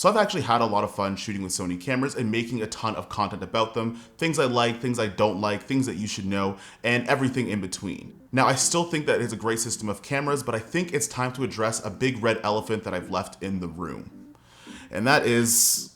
So I've actually had a lot of fun shooting with Sony cameras and making a ton of content about them, things I like, things I don't like, things that you should know, and everything in between. Now, I still think that it's a great system of cameras, but I think it's time to address a big red elephant that I've left in the room. And that is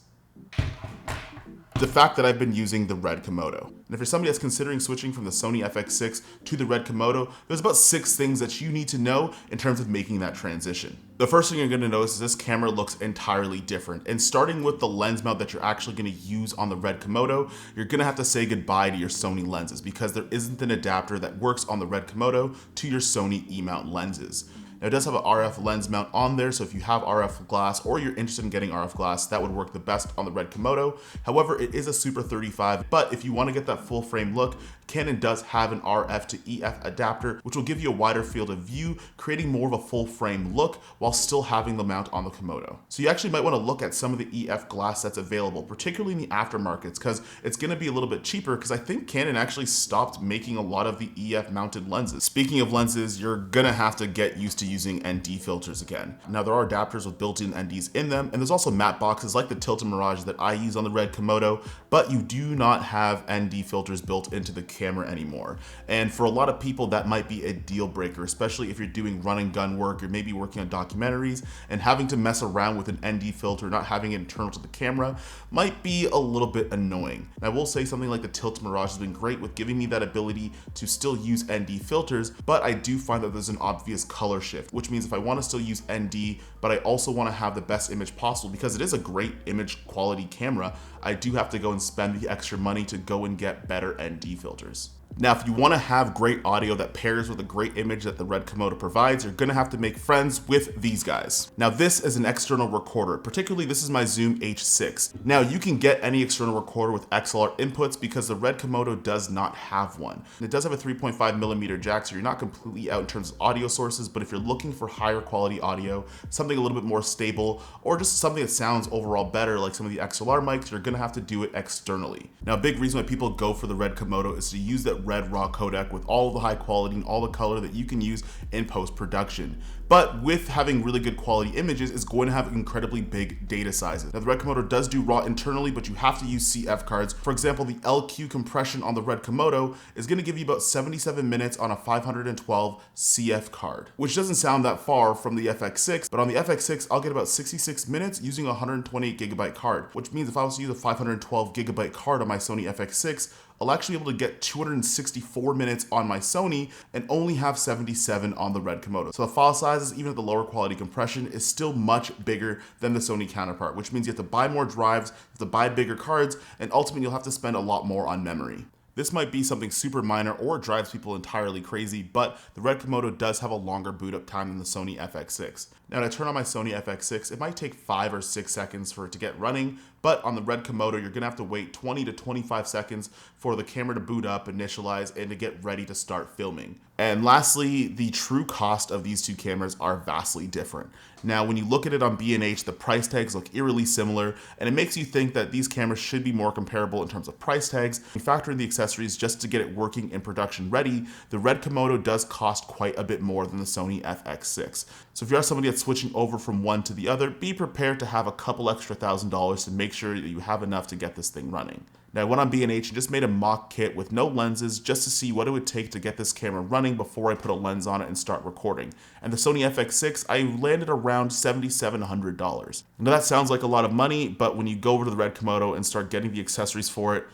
the fact that I've been using the Red Komodo. And if you're somebody that's considering switching from the Sony FX6 to the Red Komodo, there's about 6 things that you need to know in terms of making that transition. The first thing you're going to notice is this camera looks entirely different. And starting with the lens mount that you're actually going to use on the Red Komodo, you're going to have to say goodbye to your Sony lenses because there isn't an adapter that works on the Red Komodo to your Sony E-mount lenses. Now it does have an RF lens mount on there, so if you have RF glass or you're interested in getting RF glass, that would work the best on the Red Komodo. However, it is a Super 35, but if you want to get that full frame look, Canon does have an RF to EF adapter, which will give you a wider field of view, creating more of a full frame look while still having the mount on the Komodo. So you actually might want to look at some of the EF glass that's available, particularly in the aftermarkets, because it's going to be a little bit cheaper because I think Canon actually stopped making a lot of the EF mounted lenses. Speaking of lenses, you're going to have to get used to using ND filters again. Now there are adapters with built-in NDs in them, and there's also matte boxes like the Tilt and Mirage that I use on the Red Komodo, but you do not have ND filters built into the camera anymore. And for a lot of people, that might be a deal breaker, especially if you're doing run and gun work, you're maybe working on documentaries, and having to mess around with an ND filter, not having it internal to the camera, might be a little bit annoying. And I will say something like the Tilt Mirage has been great with giving me that ability to still use ND filters, but I do find that there's an obvious color shift, which means if I want to still use ND, but I also want to have the best image possible, because it is a great image quality camera, I do have to go and spend the extra money to go and get better ND filters. Now, if you want to have great audio that pairs with a great image that the Red Komodo provides, you're going to have to make friends with these guys. Now, this is an external recorder. Particularly, this is my Zoom H6. Now, you can get any external recorder with XLR inputs because the Red Komodo does not have one. And it does have a 3.5mm jack, so you're not completely out in terms of audio sources, but if you're looking for higher quality audio, something a little bit more stable, or just something that sounds overall better like some of the XLR mics, you're going to have to do it externally. Now, a big reason why people go for the Red Komodo is to use that red raw codec with all the high quality and all the color that you can use in post-production. But with having really good quality images, it's going to have incredibly big data sizes. Now the Red Komodo does do RAW internally, but you have to use CF cards. For example, the LQ compression on the Red Komodo is going to give you about 77 minutes on a 512 CF card, which doesn't sound that far from the FX6, but on the FX6, I'll get about 66 minutes using a 128GB card, which means if I was to use a 512GB card on my Sony FX6, I'll actually be able to get 264 minutes on my Sony and only have 77 on the Red Komodo. So the file sizes, even at the lower quality compression, is still much bigger than the Sony counterpart, which means you have to buy more drives, you have to buy bigger cards, and ultimately you'll have to spend a lot more on memory. This might be something super minor or drives people entirely crazy, but the Red Komodo does have a longer boot up time than the Sony FX6. Now to turn on my Sony FX6, it might take 5 or 6 seconds for it to get running, but on the Red Komodo, you're gonna have to wait 20 to 25 seconds for the camera to boot up, initialize, and to get ready to start filming. And lastly, the true cost of these two cameras are vastly different. Now, when you look at it on B&H, the price tags look eerily similar, and it makes you think that these cameras should be more comparable in terms of price tags. You factor in the accessories just to get it working and production ready, the Red Komodo does cost quite a bit more than the Sony FX6. So if you're somebody that's switching over from one to the other, be prepared to have a couple extra $1,000 to make sure that you have enough to get this thing running. Now I went on B&H and just made a mock kit with no lenses just to see what it would take to get this camera running before I put a lens on it and start recording. And the Sony FX6, I landed around $7,700. Now that sounds like a lot of money, but when you go over to the Red Komodo and start getting the accessories for it,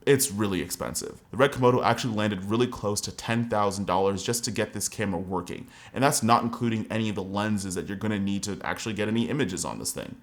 it's really expensive. The Red Komodo actually landed really close to $10,000 just to get this camera working. And that's not including any of the lenses that you're gonna need to actually get any images on this thing.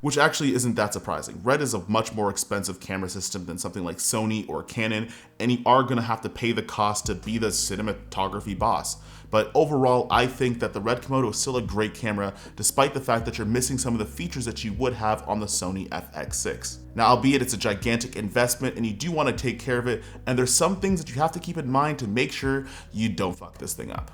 Which actually isn't that surprising. Red is a much more expensive camera system than something like Sony or Canon, and you are gonna have to pay the cost to be the cinematography boss. But overall, I think that the Red Komodo is still a great camera, despite the fact that you're missing some of the features that you would have on the Sony FX6. Now, albeit it's a gigantic investment and you do want to take care of it, and there's some things that you have to keep in mind to make sure you don't fuck this thing up.